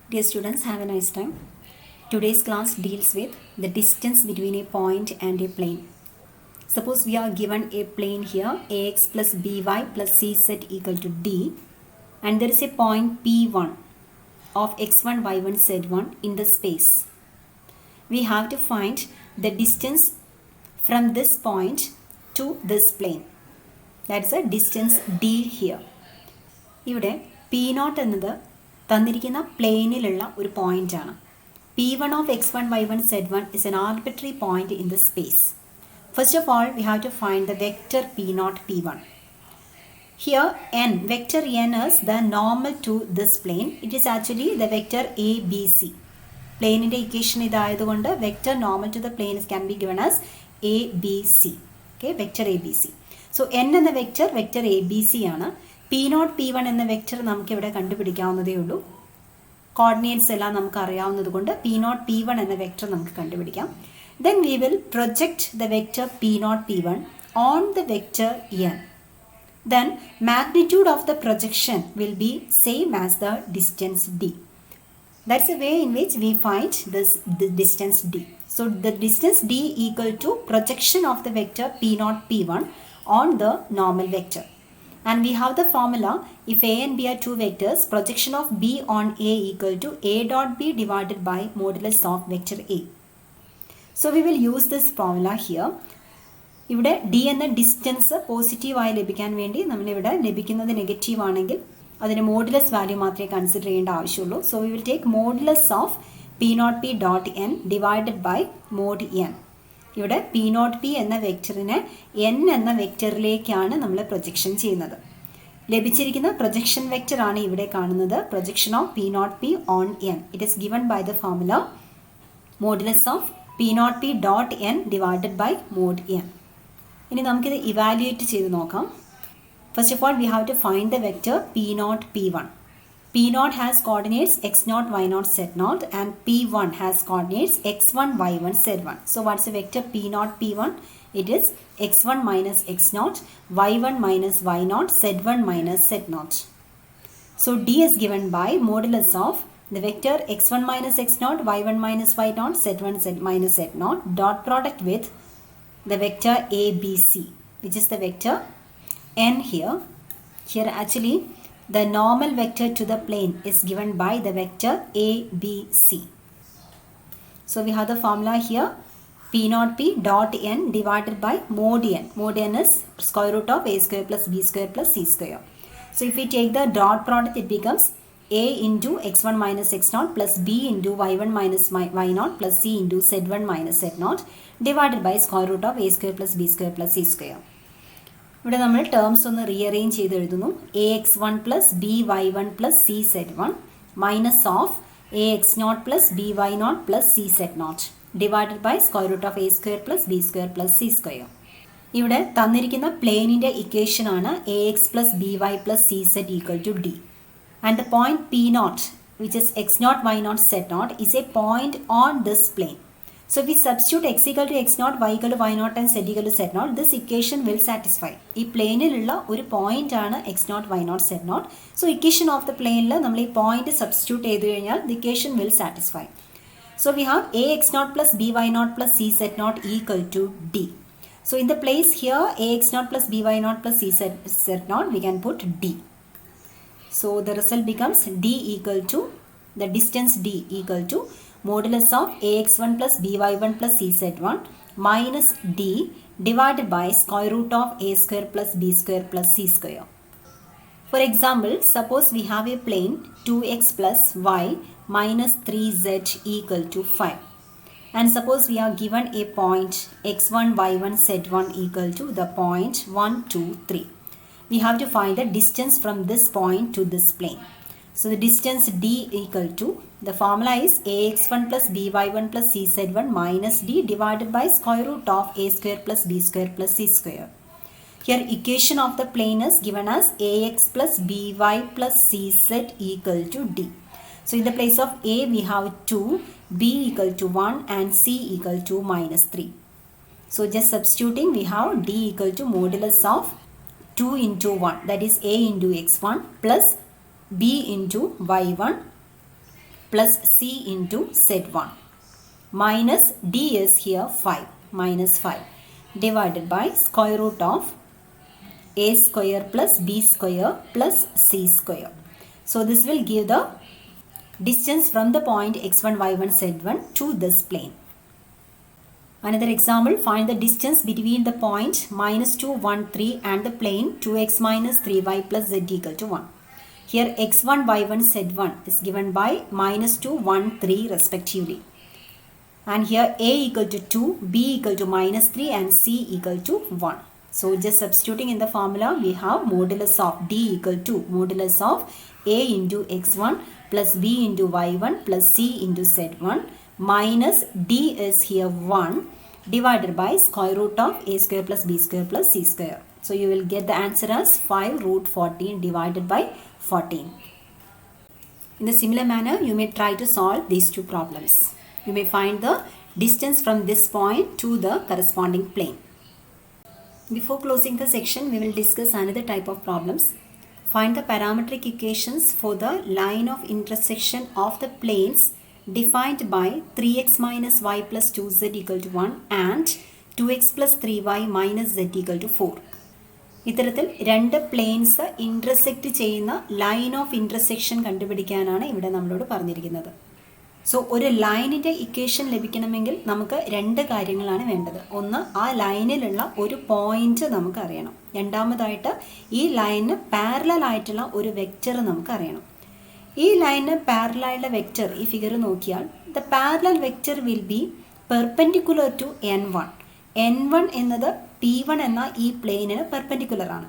Dear students, have a nice time. Today's class deals with the distance between a point and a plane. Suppose we are given a plane here, ax plus by plus cz equal to d, and there is a point p1 of x1, y1, z1 in the space. We have to find the distance from this point to this plane. That's a distance d here. ഇവിടെ p0 എന്നത് തന്നിരിക്കുന്ന പ്ലെയിനിലുള്ള ഒരു പോയിന്റാണ്. p1 of x1, y1, z1 is an arbitrary point in the space. First of all, we have to find the vector p0, p1. Here n, vector n is the normal to this plane. It is actually the vector abc. Plane equation ഇതായതുകൊണ്ട് vector normal to the plane can be given as abc. Okay, vector abc. So n എന്ന vector abc ആണ്. p0 p1 എന്ന vector നമുക്ക് ഇവിടെ കണ്ടുപിടിക്കാവുന്നതേ ഉള്ളൂ. Coordinates എല്ലാം നമുക്ക് അറിയാവുന്നതുകൊണ്ട് p0 p1 എന്ന vector നമുക്ക് കണ്ടുപിടിക്കാം. Then we will project the vector p0 p1 on the vector n. Then magnitude of the projection will be same as the distance d. That's the way in which we find the distance d. So the distance d equal to projection of the vector p0 p1 on the normal vector. And we have the formula, if a and b are two vectors, projection of b on a equal to a dot b divided by modulus of vector a. So we will use this formula here. ഇവിടെ d എന്ന distance പോസിറ്റീവായി ലഭിക്കാൻ വേണ്ടി നമ്മളിവിടെ ലഭിക്കുന്നത് negative ആണെങ്കിൽ അതിന് modulus value മാത്രമേ കൺസിഡർ ചെയ്യേണ്ട ആവശ്യമുള്ളൂ. So we will take modulus of p0p dot n divided by mod n. ഇവിടെ p0p എന്ന വെക്ടറിനെ n എന്ന വെക്ടറിലേക്കാണ് നമ്മൾ പ്രൊജക്ഷൻ ചെയ്യുന്നത്. ലഭിച്ചിരിക്കുന്ന പ്രൊജക്ഷൻ വെക്ടർ ആണ് ഇവിടെ കാണുന്നത്. Projection of p0p on n. It is given by the formula modulus of p0p dot n divided by mod n. ഇനി നമുക്കിത് ഇവാലുവേറ്റ് ചെയ്ത് നോക്കാം. First of all we have to find the vector p0 p1. p0 has coordinates x0, y0, z0 and p1 has coordinates x1, y1, z1. So what's the vector p0 p1? It is x1 minus x0, y1 minus y0, z1 minus z0. So d is given by modulus of the vector x1 minus x0, y1 minus y0, z1 minus z0 dot product with the vector abc, which is the vector n here. Here actually the normal vector to the plane is given by the vector abc. So we have the formula here, p0p dot n divided by mod n. Mod n is square root of a square plus b square plus c square. So if we take the dot product, it becomes a into x1 minus x0 plus b into y1 minus y0 plus c into z1 minus z0 divided by square root of a square plus b square plus c square. ഇവിടെ നമ്മൾ terms ഒന്ന് rearrange ചെയ്ത് എഴുതുന്നു. A x one plus b y one plus c z one minus of a x naught plus b y naught plus c z naught divided by square root of a square plus b square plus c square. ഇവിടെ തന്നിരിക്കുന്ന പ്ലെയിനിൻ്റെ equation ആണ് a x plus b y plus c z equal to d. And the point p naught which is x naught y naught z not is A point on this plain. So if we substitute x equal to x0, y equal to y0 and z equal to z0, this equation will satisfy. ഈ പ്ലെയിനിലുള്ള ഒരു point ആണ് x0, y0, z0. So equation of the പ്ലെയിനിൽ നമ്മൾ ഈ point substitute ചെയ്ത് കഴിഞ്ഞാൽ the equation will satisfy. So we have ax0 plus by0 plus cz0 equal to d. So in the place here ax0 plus by0 plus cz0 we can put d. So the result becomes d equal to the distance d equal to modulus of ax1 plus by1 plus cz1 minus d divided by square root of a square plus b square plus c square. For example, suppose we have a plane 2x plus y minus 3z equal to 5. And suppose we are given a point x1, y1, z1 equal to the point 1, 2, 3. We have to find the distance from this point to this plane. So the distance d equal to, the formula is ax1 plus by1 plus cz1 minus d divided by square root of a square plus b square plus c square. Here equation of the plane is given as ax plus by plus cz equal to d. So in the place of a we have 2, b equal to 1 and c equal to minus 3. So just substituting we have d equal to modulus of 2 into 1, that is a into x1 plus b into y1 plus c into z1 minus d is here 5 minus 5 divided by square root of a square plus b square plus c square. So this will give the distance from the point x1, y1, z1 to this plane. Another example, find the distance between the point minus 2, 1, 3 and the plane 2x minus 3y plus z equal to 1. Here x1, y1, z1 is given by minus 2, 1, 3 respectively. And here a equal to 2, b equal to minus 3 and c equal to 1. So just substituting in the formula, we have modulus of d equal to modulus of a into x1 plus b into y1 plus c into z1 minus d is here 1 divided by square root of a square plus b square plus c square. So you will get the answer as 5 root 14 divided by 14. In the similar manner, you may try to solve these two problems. You may find the distance from this point to the corresponding plane. Before closing the section, we will discuss another type of problems. Find the parametric equations for the line of intersection of the planes defined by 3x minus y plus 2z equal to 1 and 2x plus 3y minus z equal to 4. ഇത്തരത്തിൽ രണ്ട് planes intersect ചെയ്യുന്ന line of intersection കണ്ടുപിടിക്കാനാണ് ഇവിടെ നമ്മളോട് പറഞ്ഞിരിക്കുന്നത്. So ഒരു ലൈനിൻ്റെ equation ലഭിക്കണമെങ്കിൽ നമുക്ക് രണ്ട് കാര്യങ്ങളാണ് വേണ്ടത്. ഒന്ന്, ആ ലൈനിലുള്ള ഒരു പോയിന്റ് നമുക്ക് അറിയണം. രണ്ടാമതായിട്ട് ഈ ലൈനിന് പാരലൽ ആയിട്ടുള്ള ഒരു വെക്റ്റർ നമുക്ക് അറിയണം. ഈ ലൈനിന് പാരലൽ ആയിട്ടുള്ള വെക്റ്റർ ഈ ഫിഗർ നോക്കിയാൽ the parallel vector will be perpendicular to n1. n1 എന്നത് p1 എന്ന ഈ പ്ലെയിനിന് പെർപെൻഡിക്കുലർ ആണ്.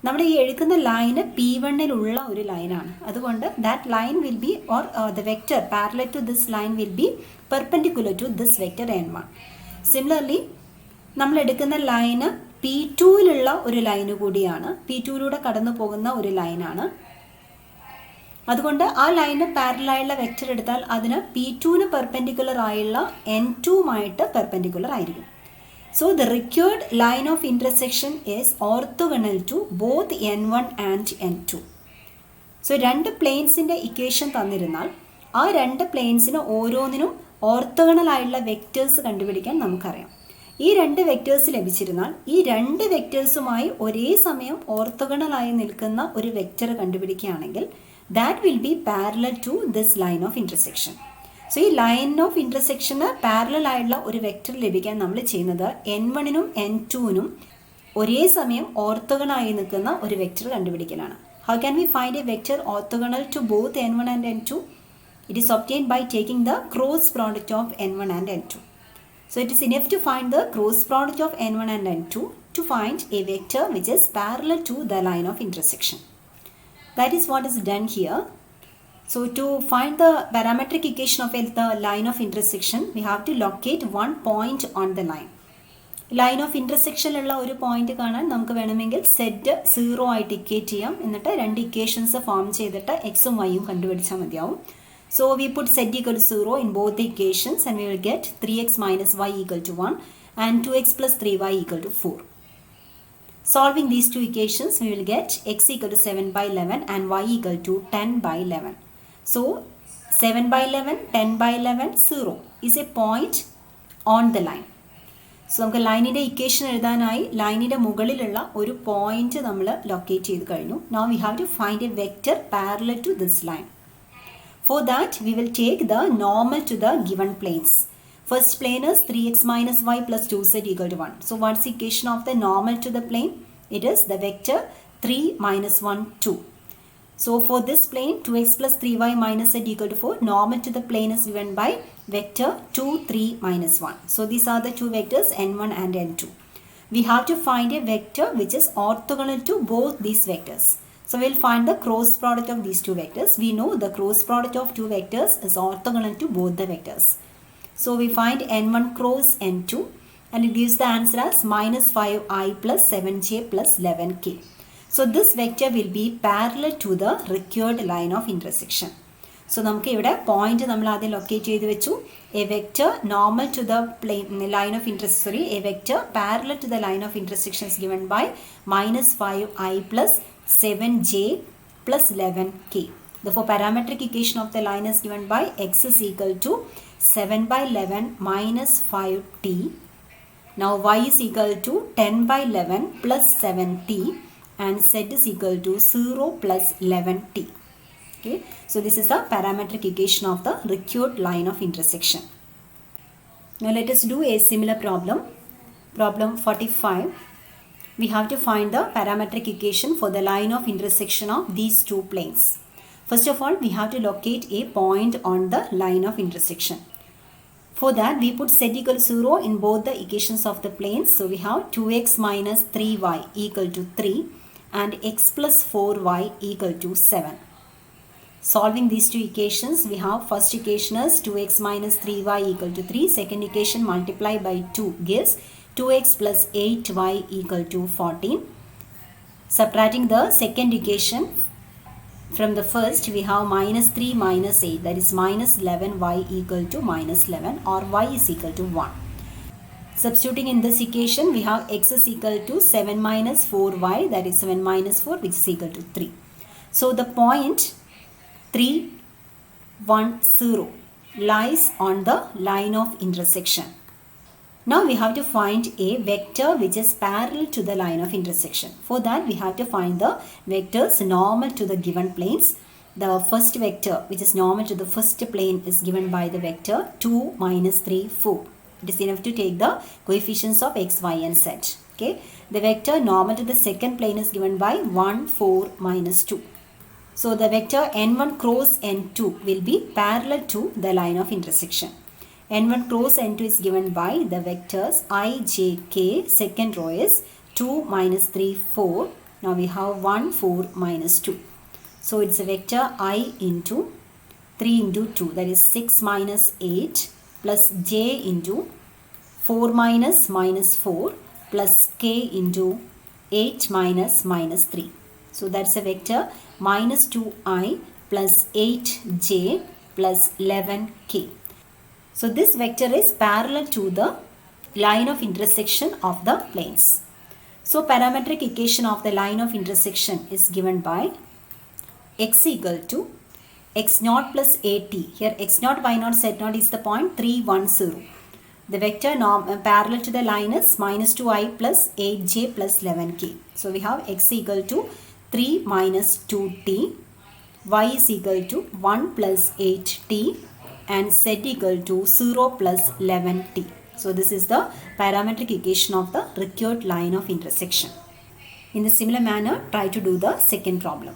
നമ്മൾ ഈ എഴുതുന്ന ലൈന് p1-ലുള്ള ഒരു ലൈനാണ്. അതുകൊണ്ട് that line will be or the vector parallel to this line will be perpendicular to this vector n1. Similarly നമ്മൾ എടുക്കുന്ന ലൈന് p2-ലുള്ള ഒരു ലൈന് കൂടിയാണ്. p2-ലൂടെ കടന്നു പോകുന്ന ഒരു ലൈനാണ്. അതുകൊണ്ട് ആ ലൈന് പാരലലായുള്ള വെക്റ്റർ എടുത്താൽ അതിന് p2-ന് പെർപെൻഡിക്കുലർ ആയുള്ള n2-മായിട്ട് പെർപെൻഡിക്കുലർ ആയിരിക്കും. So the required line of intersection is orthogonal to both n1 and n2. So രണ്ട് പ്ലെയിൻസിൻ്റെ ഇക്വേഷൻ തന്നിരുന്നാൽ ആ രണ്ട് പ്ലെയിൻസിന് ഓരോന്നിനും ഓർത്തോഗണൽ ആയിട്ടുള്ള വെക്റ്റേഴ്സ് കണ്ടുപിടിക്കാൻ നമുക്കറിയാം. ഈ രണ്ട് വെക്റ്റേഴ്സ് ലഭിച്ചിരുന്നാൽ ഈ രണ്ട് വെക്റ്റേഴ്സുമായി ഒരേ സമയം ഓർത്തോഗണലായി നിൽക്കുന്ന ഒരു വെക്റ്റർ കണ്ടുപിടിക്കുകയാണെങ്കിൽ that will be parallel to this line of intersection. So ഈ ലൈൻ ഓഫ് ഇൻ്റർസെക്ഷന് പാരലൽ ആയിട്ടുള്ള ഒരു വെക്റ്റർ ലഭിക്കാൻ നമ്മൾ ചെയ്യുന്നത് n1-നും n2-നും ഒരേ സമയം ഓർത്തോഗണലായി നിൽക്കുന്ന ഒരു വെക്റ്റർ കണ്ടുപിടിക്കലാണ്. How can we find a vector orthogonal to both n1 and n2? It is obtained by taking the cross product of n1 and n2. So it is enough to find the cross product of n1 and n2 to find a vector which is parallel to the line of intersection. That is what is done here. So to find the parametric equation of the line of intersection, we have to locate one point on the line. Line of ഇൻ്റർസെക്ഷനിലുള്ള ഒരു point കാണാൻ നമുക്ക് വേണമെങ്കിൽ set 0 ആയിട്ട് equate ചെയ്യാം. എന്നിട്ട് രണ്ട് equations form ചെയ്തിട്ട് എക്സും വൈയും കണ്ടുപിടിച്ചാൽ മതിയാവും. So we put z equal to 0 in both the equations and we will get 3x minus y equal to 1 and 2x plus 3y equal to 4. Solving these two equations, we will get x equal to 7 by 11 and y equal to 10 by 11. So 7 by 11, 10 by 11, 0 is a point on the line. So നമുക്ക് ലൈനിൻ്റെ equation എഴുതാനായി ലൈനിൻ്റെ മുകളിലുള്ള ഒരു point നമ്മൾ locate ചെയ്ത് കഴിഞ്ഞു. Now we have to find a vector parallel to this line. For that, we will take the normal to the given planes. First plane is 3x minus y plus 2z equal to 1. So what's the equation of the normal to the plane? It is the vector 3 minus 1, 2. So for this plane, 2x plus 3y minus z equal to 4, normal to the plane is given by vector 2, 3 minus 1. So these are the two vectors n1 and n2. We have to find a vector which is orthogonal to both these vectors. So we'll find the cross product of these two vectors. We know the cross product of two vectors is orthogonal to both the vectors. So we find n1 cross n2 and it gives the answer as minus 5i plus 7j plus 11k. So this vector will be parallel to the required line of intersection. So നമുക്ക് ഇവിടെ point നമ്മൾ ആദ്യം locate ചെയ്ത് വെച്ചു. A vector normal to the line of intersection, a vector parallel to the line of intersection is given by minus 5i plus 7j plus 11k. Therefore, parametric equation of the line is given by x is equal to 7 by 11 minus 5t. Now y is equal to 10 by 11 plus 7t and z is equal to 0 plus 11t. Okay, so this is the parametric equation of the required line of intersection. Now let us do a similar problem. Problem 45. We have to find the parametric equation for the line of intersection of these two planes. First of all, we have to locate a point on the line of intersection. For that, we put z equal to 0 in both the equations of the planes. So we have 2x minus 3y equal to 3 and x plus 4y equal to 7. Solving these two equations, we have first equation is 2x minus 3y equal to 3. Second equation multiply by 2 gives 2x plus 8y equal to 14. Subtracting the second equation from the first, we have minus 3 minus 8, that is minus 11y equal to minus 11, or y is equal to 1. Substituting in this equation, we have x is equal to 7 minus 4y, that is 7 minus 4, which is equal to 3. So the point 3, 1, 0 lies on the line of intersection. Now we have to find a vector which is parallel to the line of intersection. For that, we have to find the vectors normal to the given planes. The first vector which is normal to the first plane is given by the vector 2, minus 3, 4. It is enough to take the coefficients of x, y and z. Okay. The vector normal to the second plane is given by 1, 4, minus 2. So the vector n1 cross n2 will be parallel to the line of intersection. n1 cross n2 is given by the vectors I, j, k. Second row is 2, minus 3, 4. Now we have 1, 4, minus 2. So it's a vector I into 3 into 2, that is 6 minus 8 plus j into 4 minus 4 plus k into 8 minus 3. So that's a vector minus 2i plus 8j plus 11k. So this vector is parallel to the line of intersection of the planes. So parametric equation of the line of intersection is given by x equal to x naught plus at. Here x naught, y naught, z naught is the point 3, 1, 0. The vector parallel to the line is minus 2i plus 8j plus 11k. So we have x equal to 3 minus 2t, y is equal to 1 plus 8t and z equal to 0 plus 11t. So this is the parametric equation of the required line of intersection. In the similar manner, try to do the second problem.